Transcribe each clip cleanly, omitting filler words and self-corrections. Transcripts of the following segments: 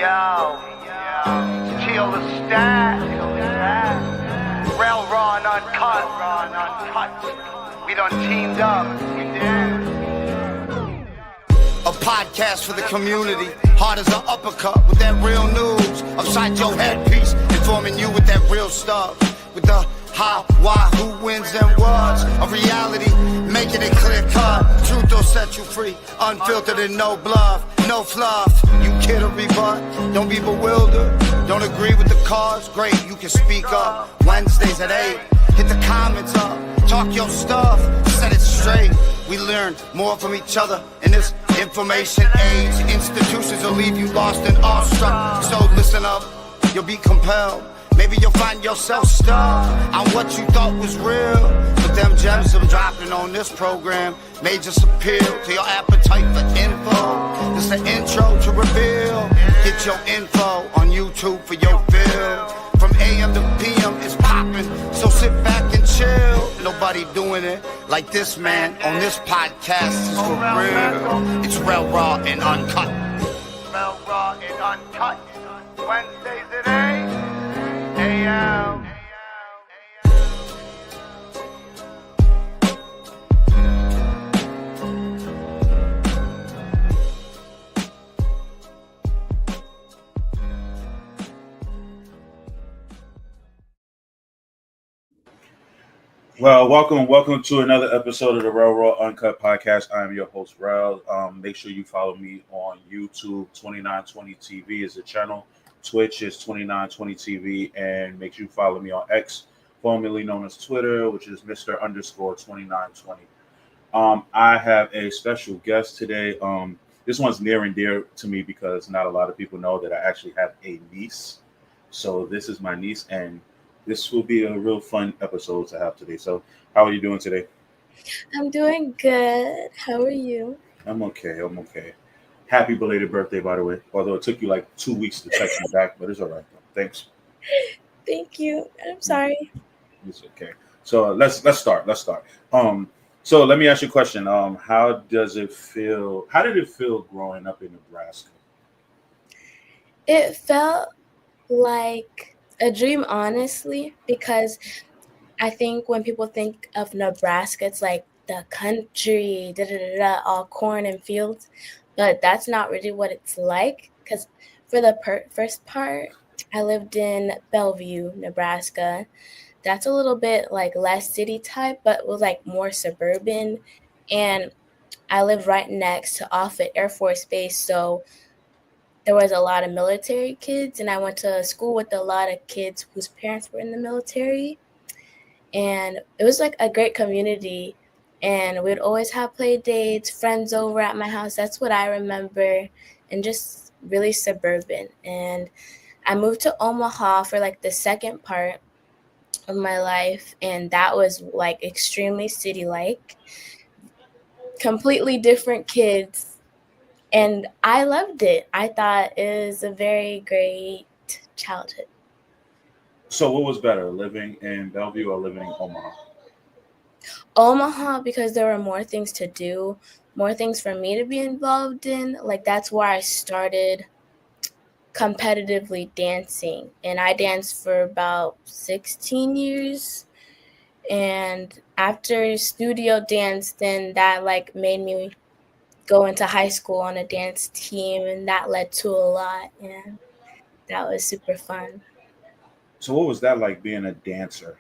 yo, kill the stat. Real raw and uncut. We done teamed up. We did. A podcast for the community, hard as an uppercut with that real news. Upside your headpiece, informing you with that real stuff. With the how, why, who wins and what's a reality, making it clear cut. Truth will set you free, unfiltered and no bluff, no fluff. You kid or rebut, don't be bewildered. Don't agree with the cause, great, you can speak up. Wednesdays at 8, hit the comments up, talk your stuff, set it straight. We learn more from each other in this information age. Institutions will leave you lost and awestruck. So listen up, you'll be compelled. Maybe you'll find yourself stuck on what you thought was real. But them gems I'm dropping on this program may just appeal to your appetite for info. This the intro to reveal. Get your info on YouTube for your fill. From AM to PM it's popping, so sit back and chill. Nobody doing it like this man on this podcast is for real. It's real raw and uncut. Real raw and uncut. Wednesdays at 8 AM. Well, welcome to another episode of the Real Raw Uncut podcast. I am your host, Rel. Make sure you follow me on YouTube. 2920 TV is the channel. Twitch is 2920 TV, and make sure you follow me on X, formerly known as Twitter, which is Mr._2920. I have a special guest today. This one's near and dear to me because not a lot of people know that I actually have a niece. So this is my niece, and this will be a real fun episode to have today. So how are you doing today? I'm doing good. How are you? I'm okay. Happy belated birthday, by the way. Although it took you like 2 weeks to text me back, but it's all right. Thanks. Thank you. I'm sorry. It's okay. So let's start. So let me ask you a question. How did it feel growing up in Nebraska? It felt like a dream, honestly, because I think when people think of Nebraska, it's like the country, all corn and fields. But that's not really what it's like, because for the first part, I lived in Bellevue, Nebraska. That's a little bit like less city type, but was like more suburban. And I lived right next to Offutt Air Force Base, so there was a lot of military kids, and I went to school with a lot of kids whose parents were in the military. And it was like a great community. And we'd always have play dates, friends over at my house. That's what I remember. And just really suburban. And I moved to Omaha for like the second part of my life. And that was like extremely city-like. Completely different kids. And I loved it. I thought it was a very great childhood. So what was better, living in Bellevue or living in Omaha? Omaha, because there were more things to do, more things for me to be involved in. Like, that's where I started competitively dancing. And I danced for about 16 years. And after studio dance, then that like made me go into high school on a dance team, and that led to a lot. And that was super fun. So what was that like being a dancer?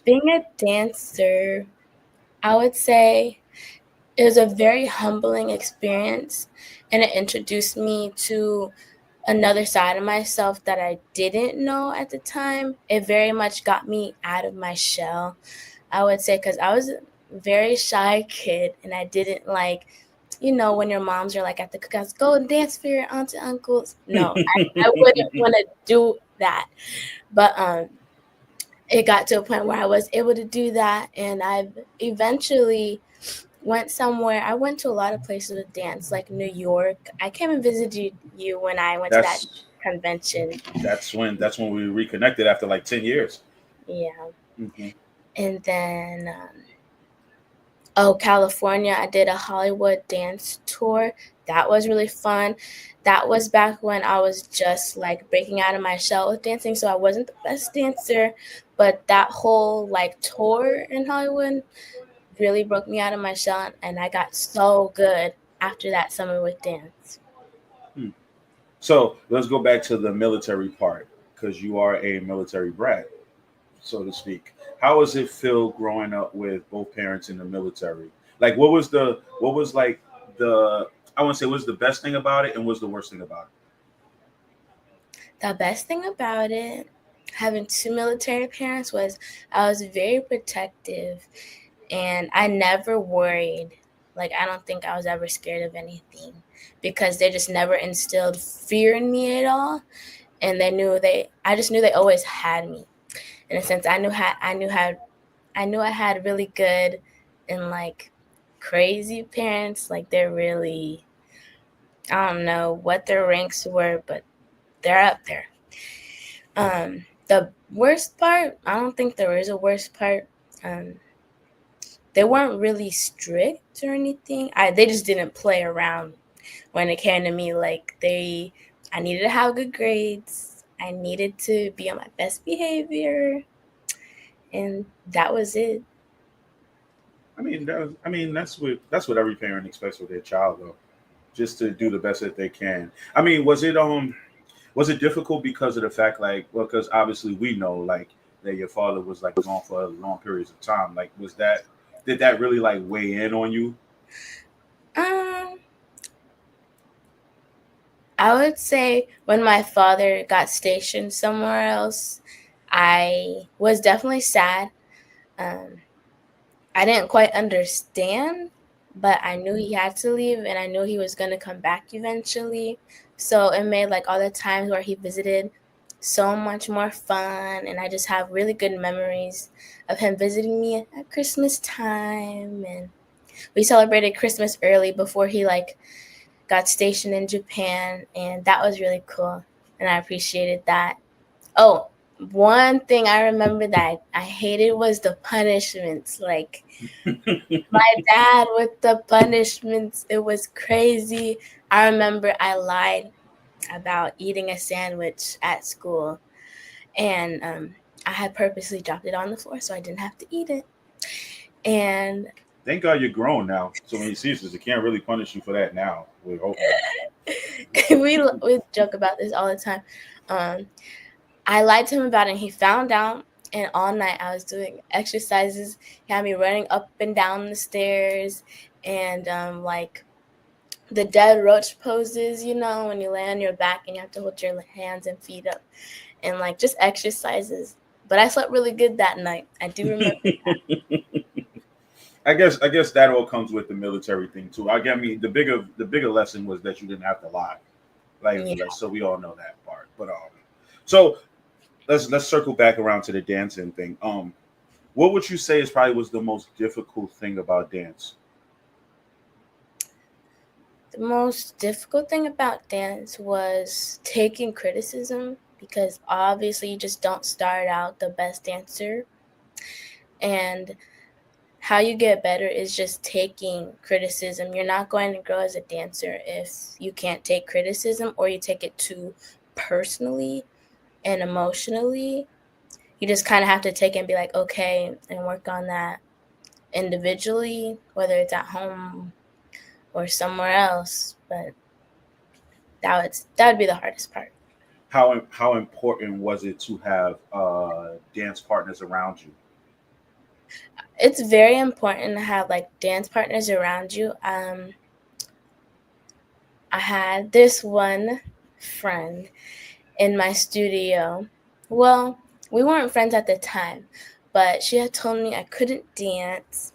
Being a dancer, I would say it was a very humbling experience, and it introduced me to another side of myself that I didn't know at the time. It very much got me out of my shell, I would say, because I was a very shy kid, and I didn't like, when your moms are like at the cookouts, go and dance for your aunts and uncles. No, I wouldn't want to do that. But it got to a point where I was able to do that, and I eventually went somewhere. I went to a lot of places to dance, like New York. I came and visited you when I went to that convention. That's when we reconnected after like 10 years. Yeah. Mm-hmm. And then, California, I did a Hollywood dance tour. that was really fun. That was back when I was just like breaking out of my shell with dancing, so I wasn't the best dancer, but that whole like tour in Hollywood really broke me out of my shell, and I got so good after that summer with dance. Hmm. So let's go back to the military part because you are a military brat, so to speak. How does it feel growing up with both parents in the military? Like, what was like the, I want to say, what's the best thing about it and what's the worst thing about The best thing about it, having two military parents, was I was very protective and I never worried. Like, I don't think I was ever scared of anything because they just never instilled fear in me at all. And I just knew they always had me. In a sense, I knew I had really good and like crazy parents. Like, they're really, I don't know what their ranks were, but they're up there. The worst part, I don't think there is a worst part. They weren't really strict or anything. They just didn't play around when it came to me. Like, I needed to have good grades. I needed to be on my best behavior, and that was it. that's what every parent expects of their child, though, just to do the best that they can. Was it difficult because of the fact, like, well, because obviously we know, like, that your father was like gone for long periods of time. Like, did that really like weigh in on you? Um, I would say when my father got stationed somewhere else, I was definitely sad. Um, I didn't quite understand, but I knew he had to leave and I knew he was going to come back eventually. So it made like all the times where he visited so much more fun, and I just have really good memories of him visiting me at Christmas time, and we celebrated Christmas early before he like got stationed in Japan, and that was really cool and I appreciated that. Oh, one thing I remember that I hated was the punishments. Like, my dad with the punishments, it was crazy. I remember I lied about eating a sandwich at school, and I had purposely dropped it on the floor so I didn't have to eat it. And Thank God you're grown now, so when he sees this, he can't really punish you for that now. We're hoping. we joke about this all the time. Um, I lied to him about it, and he found out. And all night I was doing exercises. He had me running up and down the stairs, and like the dead roach poses, when you lay on your back and you have to hold your hands and feet up, and like just exercises. But I slept really good that night. I do remember. I guess that all comes with the military thing too. The bigger lesson was that you didn't have to lie. Like, Yeah. so we all know that part. But so let's circle back around to the dancing thing. What would you say is probably was the most difficult thing about dance? The most difficult thing about dance was taking criticism, because obviously you just don't start out the best dancer. And how you get better is just taking criticism. You're not going to grow as a dancer if you can't take criticism, or you take it too personally and emotionally. You just kind of have to take it and be like, okay, and work on that individually, whether it's at home or somewhere else. But that would be the hardest part. How important was it to have dance partners around you? It's very important to have like dance partners around you. I had this one friend in my studio. Well, we weren't friends at the time, but she had told me I couldn't dance.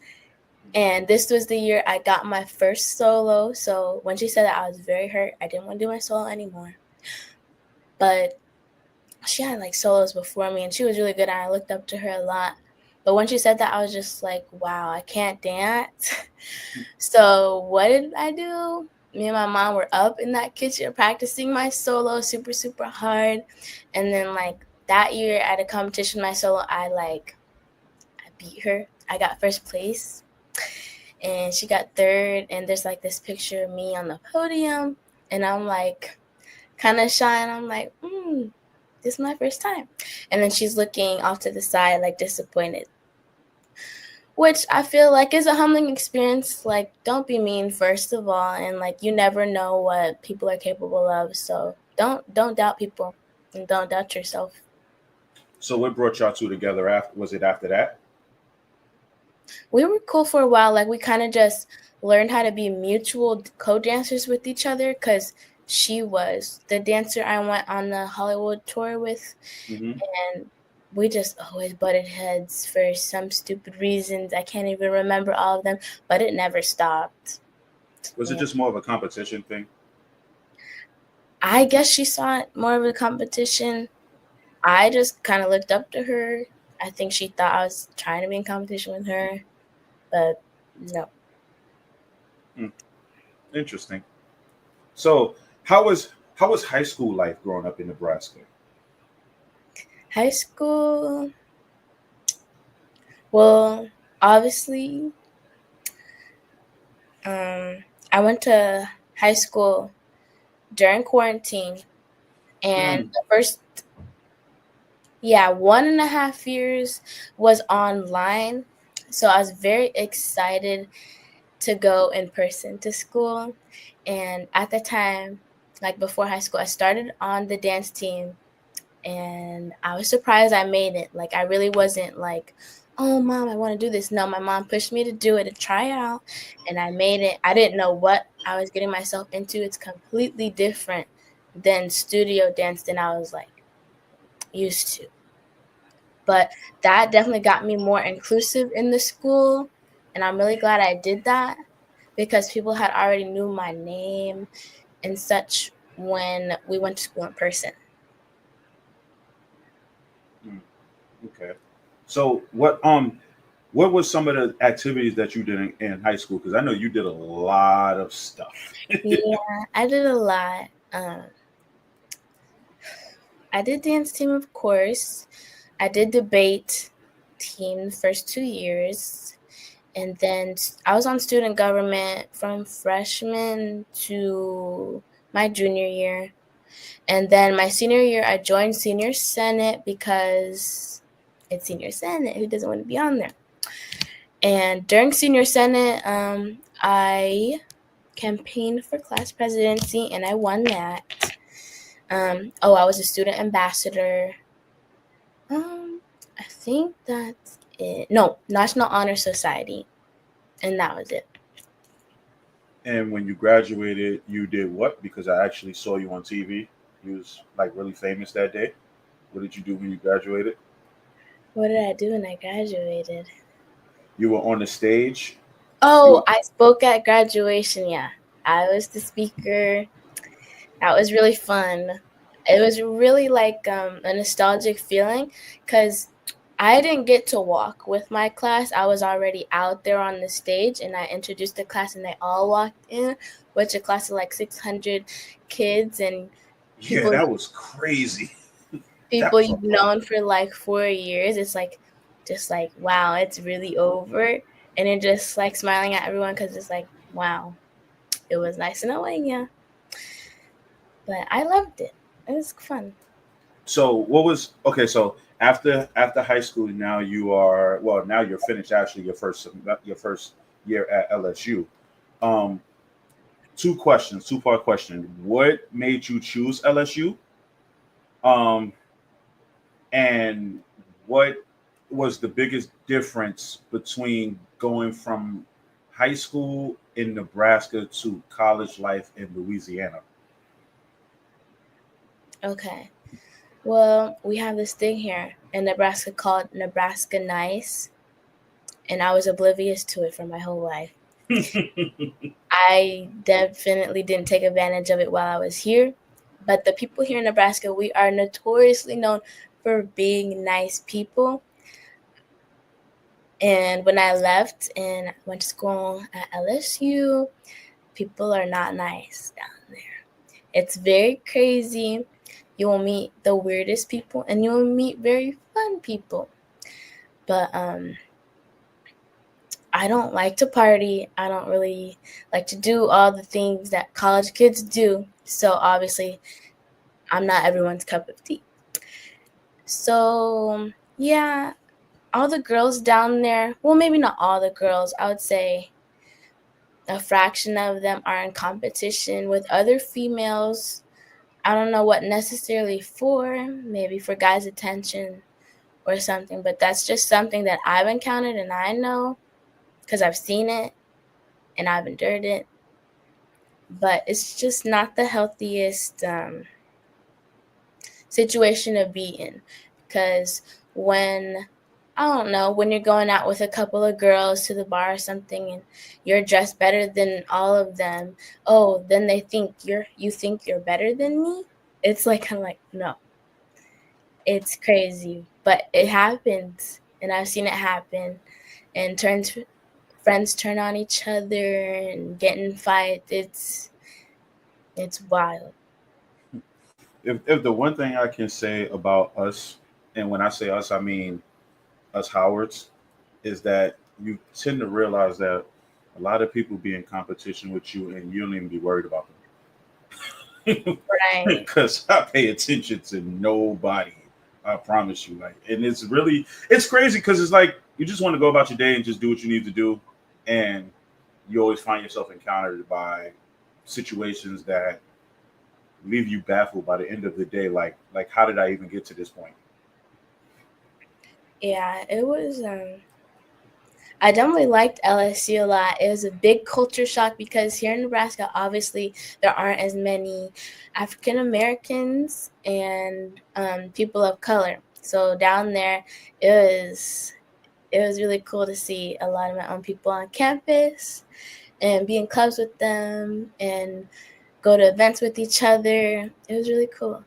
And this was the year I got my first solo. So when she said that, I was very hurt. I didn't want to do my solo anymore. But she had like solos before me, and she was really good, and I looked up to her a lot. But when she said that, I was just like, wow, I can't dance. So what did I do? Me and my mom were up in that kitchen practicing my solo super, super hard. And then like that year at a competition, my solo, I beat her. I got first place. and she got third. And there's like this picture of me on the podium, and I'm like kind of shy, and I'm like, this is my first time. And then she's looking off to the side, like disappointed, which I feel like is a humbling experience. Like, don't be mean, first of all, and like you never know what people are capable of. So don't doubt people, and don't doubt yourself. So what brought y'all two together after? Was it after that? We were cool for a while. Like, we kind of just learned how to be mutual co-dancers with each other, because she was the dancer I went on the Hollywood tour with, Mm-hmm. and we just always butted heads for some stupid reasons. I can't even remember all of them, but it never stopped. Was it just more of a competition thing? I guess she saw it more of a competition. I just kind of looked up to her. I think she thought I was trying to be in competition with her, but no. Interesting. So how was high school life growing up in Nebraska? High school, well, obviously, I went to high school during quarantine, and the first 1.5 years was online. So I was very excited to go in person to school. And at the time, like before high school, I started on the dance team, and I was surprised I made it. Like, I really wasn't like, oh, Mom, I want to do this. No, my mom pushed me to do it, to try out, and I made it. I didn't know what I was getting myself into. It's completely different than studio dance than I was like used to. But that definitely got me more inclusive in the school, and I'm really glad I did that, because people had already knew my name and such when we went to school in person. Okay. So what was some of the activities that you did in high school? Because I know you did a lot of stuff. Yeah, I did a lot. I did dance team, of course. I did debate team the first 2 years. And then I was on student government from freshman to my junior year. And then my senior year, I joined senior senate because it's senior senate. Who doesn't want to be on there? And during senior senate, I campaigned for class presidency, and I won that. I was a student ambassador. I think that's it. No, National Honor Society, and that was it. And when you graduated, you did what? Because I actually saw you on TV. You was like really famous that day. What did you do when you graduated? What did I do when I graduated? You were on the stage. Oh, I spoke at graduation. Yeah, I was the speaker. That was really fun. It was really like a nostalgic feeling, because I didn't get to walk with my class. I was already out there on the stage, and I introduced the class, and they all walked in, which a class of like 600 kids and people. Yeah, that was crazy. People you've known for like 4 years. It's like, just like, wow, it's really over. And you're just like smiling at everyone, because it's like, wow, it was nice in a way, yeah. But I loved it. It was fun. So what was okay? So after high school, now you're finished. Actually, your first year at LSU. Two part question. What made you choose LSU? And what was the biggest difference between going from high school in Nebraska to college life in Louisiana? Okay. Well, we have this thing here in Nebraska called Nebraska Nice, and I was oblivious to it for my whole life. I definitely didn't take advantage of it while I was here, but the people here in Nebraska, we are notoriously known for being nice people. And when I left and went to school at LSU, people are not nice down there. It's very crazy. You will meet the weirdest people, and you will meet very fun people. But I I don't like to party. I don't really like to do all the things that college kids do. So obviously, I'm not everyone's cup of tea. So yeah, all the girls down there, well, maybe not all the girls, I would say a fraction of them are in competition with other females. I don't know what necessarily for, maybe for guys' attention or something, but that's just something that I've encountered and I know because I've seen it and I've endured it. But it's just not the healthiest situation to be in, because when I don't know, when you're going out with a couple of girls to the bar or something and you're dressed better than all of them, oh, then they think you think you're better than me. It's like kind of like, no. It's crazy, but it happens, and I've seen it happen, and friends turn on each other and get in fights. It's wild. If the one thing I can say about us, and when I say us, I mean us Howards, is that you tend to realize that a lot of people be in competition with you, and you don't even be worried about them. Right. Because I pay attention to nobody. I promise you. Like, and it's crazy because it's like you just want to go about your day and just do what you need to do, and you always find yourself encountered by situations that leave you baffled by the end of the day. Like how did I even get to this point? Yeah, it was. I definitely liked LSU a lot. It was a big culture shock because here in Nebraska, obviously, there aren't as many African Americans and people of color. So down there, it was really cool to see a lot of my own people on campus and be in clubs with them and go to events with each other. It was really cool.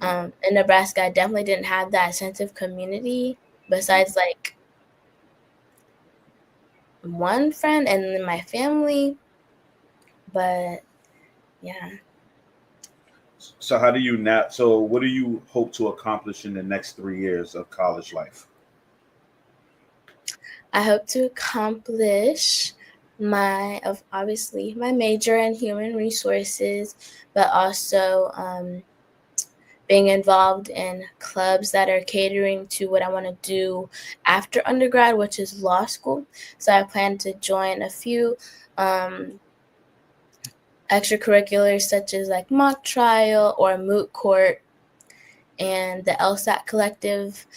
In Nebraska, I definitely didn't have that sense of community besides like one friend and then my family. But yeah, So how do you now? So what do you hope to accomplish in the next 3 years of college life? I hope to accomplish obviously my major in human resources, but also being involved in clubs that are catering to what I want to do after undergrad, which is law school. So I plan to join a few extracurriculars such as like mock trial or moot court and the LSAT collective,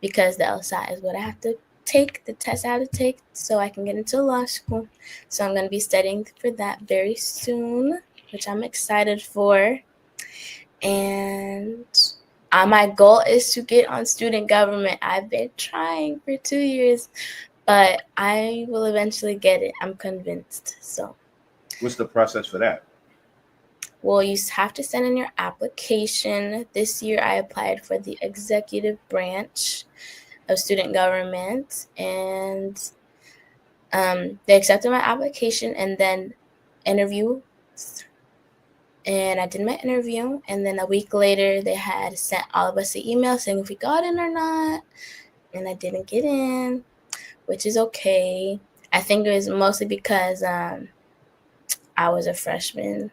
because the LSAT is what I have to take, the test I have to take so I can get into law school. So I'm going to be studying for that very soon, which I'm excited for. And my goal is to get on student government. I've been trying for 2 years, but I will eventually get it. I'm convinced. So, What's the process for that? well, you have to send in your application. This year, I applied for the executive branch of student government, and they accepted my application and then interview. And I did my interview, and then a week later, they had sent all of us an email saying if we got in or not, and I didn't get in, which is okay. I think it was mostly because I was a freshman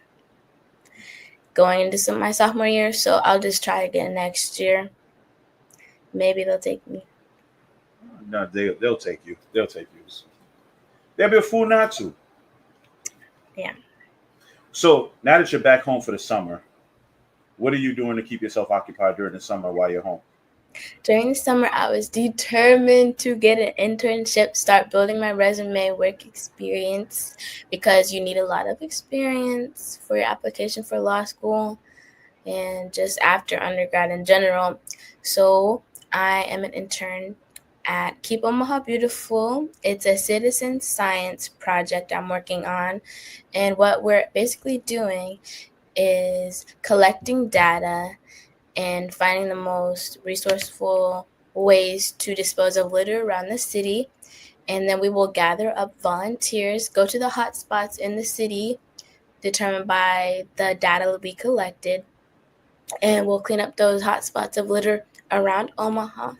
going into my sophomore year, so I'll just try again next year. Maybe they'll take me. No, they'll take you. They'll take you. They'll be a fool not to. Yeah. So now that you're back home for the summer, what are you doing to keep yourself occupied during the summer while you're home? During the summer, I was determined to get an internship, start building my resume, work experience, because you need a lot of experience for your application for law school and just after undergrad in general. So I am an intern at Keep Omaha Beautiful. It's a citizen science project I'm working on. And what we're basically doing is collecting data and finding the most resourceful ways to dispose of litter around the city. And then we will gather up volunteers, go to the hot spots in the city determined by the data we collected, and we'll clean up those hot spots of litter around Omaha.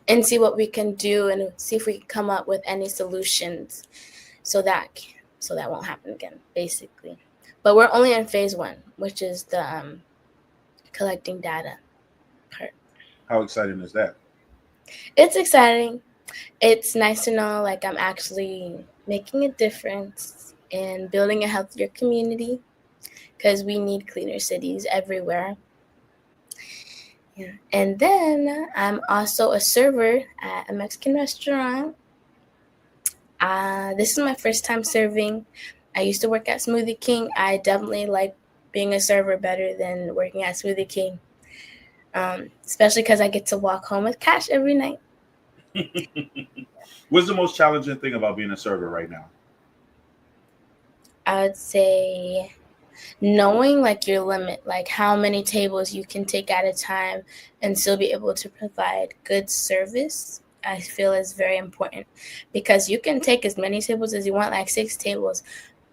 and see what we can do and see if we can come up with any solutions so that won't happen again, basically. But we're only in phase 1, which is the collecting data part. How exciting is that? It's exciting. It's nice to know like I'm actually making a difference and building a healthier community, because we need cleaner cities everywhere. Yeah. And then I'm also a server at a Mexican restaurant. This is my first time serving. I used to work at Smoothie King. I definitely like being a server better than working at Smoothie King, especially because I get to walk home with cash every night. What's the most challenging thing about being a server right now? I would say knowing like your limit, like how many tables you can take at a time and still be able to provide good service, I feel is very important, because you can take as many tables as you want, like 6 tables.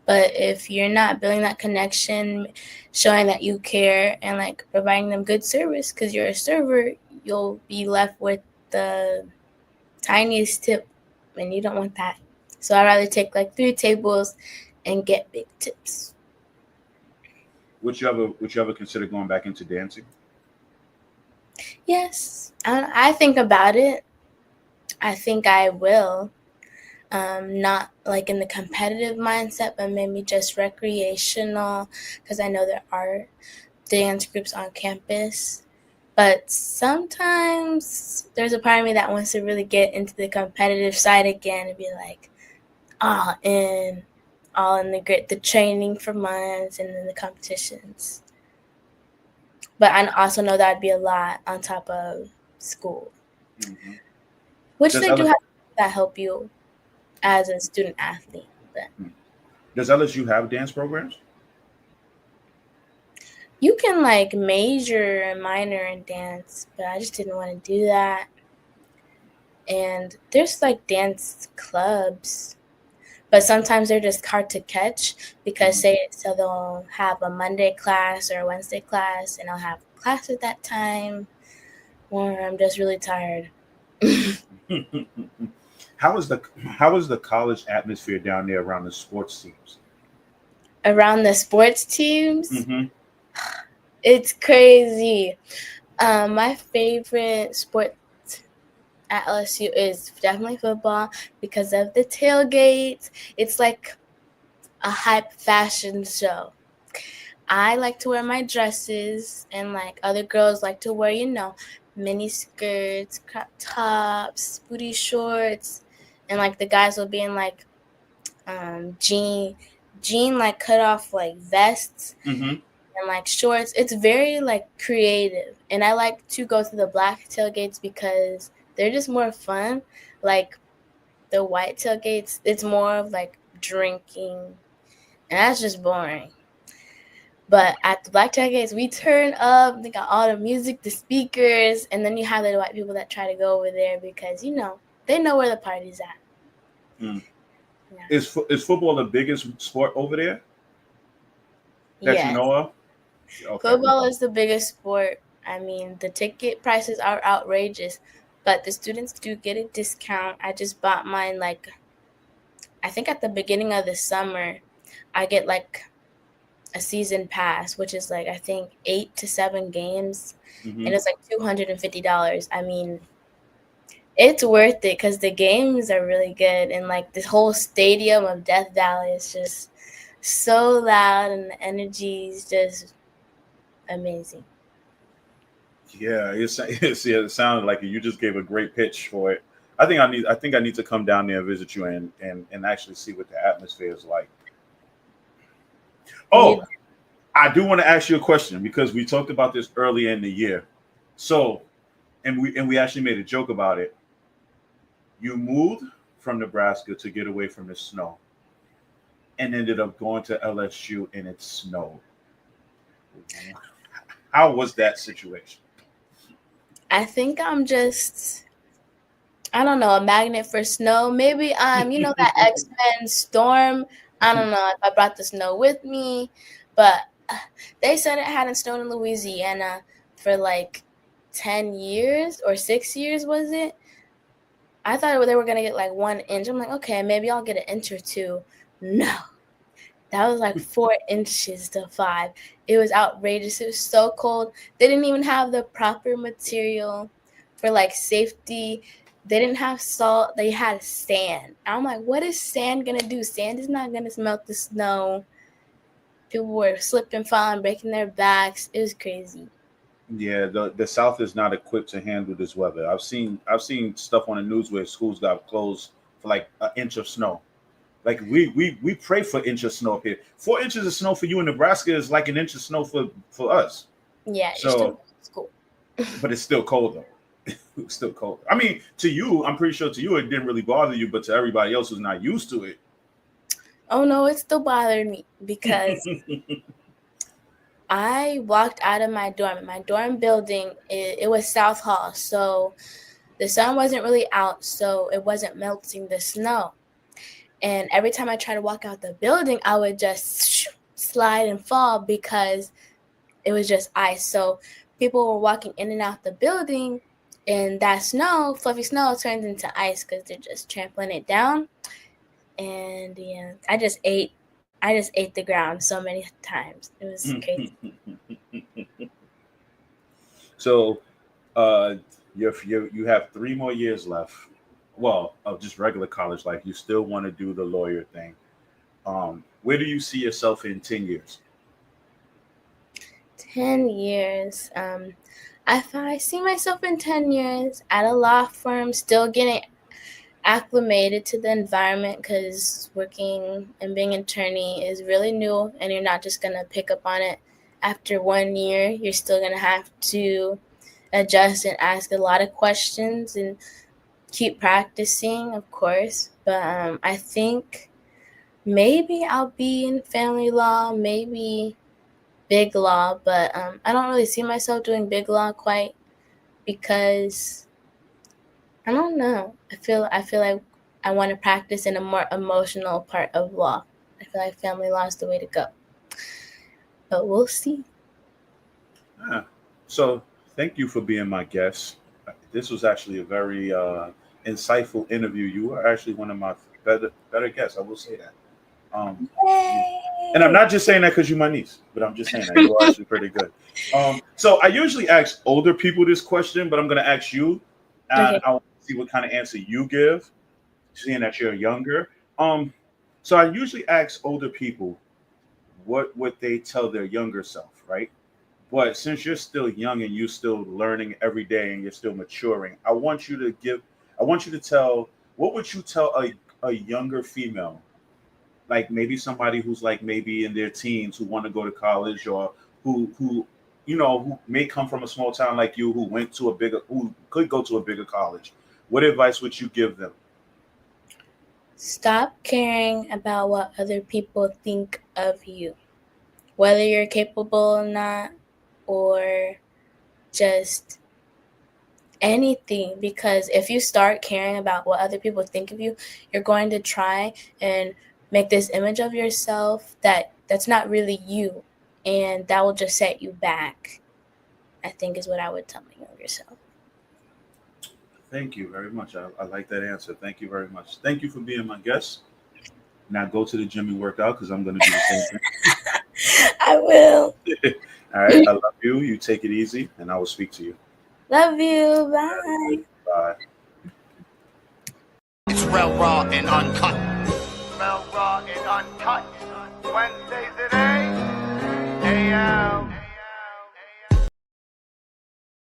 But if you're not building that connection, showing that you care and like providing them good service, because you're a server, you'll be left with the tiniest tip, and you don't want that. So I'd rather take like 3 tables and get big tips. Would you ever consider going back into dancing? Yes, I think about it. I think I will. Not like in the competitive mindset, but maybe just recreational, because I know there are dance groups on campus. But sometimes there's a part of me that wants to really get into the competitive side again and be like all in the training for months and then the competitions. But I also know that'd be a lot on top of school. Mm-hmm. Which they do have that help you as a student athlete. But does LSU have dance programs? You can like major and minor in dance, but I just didn't want to do that. And there's like dance clubs, but sometimes they're just hard to catch because so they'll have a Monday class or a Wednesday class, and I'll have class at that time, or I'm just really tired. How is the college atmosphere down there around the sports teams? Around the sports teams? Mm-hmm. It's crazy. My favorite sport at LSU is definitely football because of the tailgates. It's like a hype fashion show. I like to wear my dresses, and like other girls like to wear, mini skirts, crop tops, booty shorts, and like the guys will be in like jean like cut off like vests. Mm-hmm. And like shorts. It's very like creative, and I like to go to the black tailgates because they're just more fun. Like the white tailgates, it's more of like drinking, and that's just boring. But at the black tailgates, we turn up. They got all the music, the speakers, and then you have the white people that try to go over there because they know where the party's at. Mm. Yeah. Is football the biggest sport over there that you know of? Okay. Football is the biggest sport. I mean, the ticket prices are outrageous, but the students do get a discount. I just bought mine I think at the beginning of the summer, I get like a season pass, which is like I think 8 to 7 games, and it's like $250. I mean, it's worth it because the games are really good, and like this whole stadium of Death Valley is just so loud, and the energy is just amazing. Yeah, it sounded like you just gave a great pitch for it. I think I need to come down there and visit you and actually see what the atmosphere is like. Oh, I do want to ask you a question because we talked about this earlier in the year. So, and we actually made a joke about it. You moved from Nebraska to get away from the snow and ended up going to LSU and it snowed. How was that situation? I think I'm just, I don't know, a magnet for snow. Maybe I'm, that X-Men storm. I don't know if I brought the snow with me, but they said it hadn't snowed in Louisiana for like 10 years or 6 years, was it? I thought they were going to get like 1 inch. I'm like, okay, maybe I'll get an inch or two. No, that was like 4 inches to 5. It was outrageous. It was so cold. They didn't even have the proper material for like safety. They didn't have salt. They had sand. I'm like, what is sand going to do? Sand is not going to melt the snow. People were slipping, falling, breaking their backs. It was crazy. Yeah, the South is not equipped to handle this weather. I've seen stuff on the news where schools got closed for like an inch of snow. Like we pray for an inch of snow up here. 4 inches of snow for you in Nebraska is like an inch of snow for us. Yeah, so it's cool. But it's still cold though. It's still cold. I mean, to you, I'm pretty sure to you it didn't really bother you, but to everybody else who's not used to it. Oh no, it still bothered me because I walked out of my dorm. My dorm building, it was South Hall, so the sun wasn't really out, so it wasn't melting the snow. And every time I tried to walk out the building, I would just slide and fall because it was just ice. So people were walking in and out the building, and that snow, fluffy snow, turned into ice because they're just trampling it down. And yeah, I just ate the ground so many times. It was crazy. So, you have 3 more years left. Well, of just regular college life. You still want to do the lawyer thing. Where do you see yourself in 10 years? 10 years. If I see myself in 10 years at a law firm, still getting acclimated to the environment, because working and being an attorney is really new, and you're not just going to pick up on it after 1 year. You're still going to have to adjust and ask a lot of questions and keep practicing, of course. But I think maybe I'll be in family law, maybe big law, but I don't really see myself doing big law quite, because I don't know. I feel like I want to practice in a more emotional part of law. I feel like family law is the way to go. But we'll see. So thank you for being my guest. This was actually a very insightful interview. You are actually one of my better guests. I will say that. And I'm not just saying that because you're my niece, but I'm just saying that you are actually pretty good. So I usually ask older people this question, but I'm going to ask you. And I want to see what kind of answer you give, seeing that you're younger. So I usually ask older people what would they tell their younger self, right? But since you're still young and you're still learning every day and you're still maturing, I want you to tell, what would you tell a younger female, like maybe somebody who's like maybe in their teens who want to go to college, or who may come from a small town like you, who could go to a bigger college. What advice would you give them? Stop caring about what other people think of you, whether you're capable or not, or just anything. Because if you start caring about what other people think of you, you're going to try and make this image of yourself that's not really you. And that will just set you back, I think, is what I would tell my younger self. Thank you very much. I like that answer. Thank you very much. Thank you for being my guest. Now go to the gym and work out, because I'm going to do the same thing. I will. All right. I love you. You take it easy, and I will speak to you. Love you. Bye. Bye. It's real raw and uncut. Real raw and uncut. Wednesdays at 8 a.m.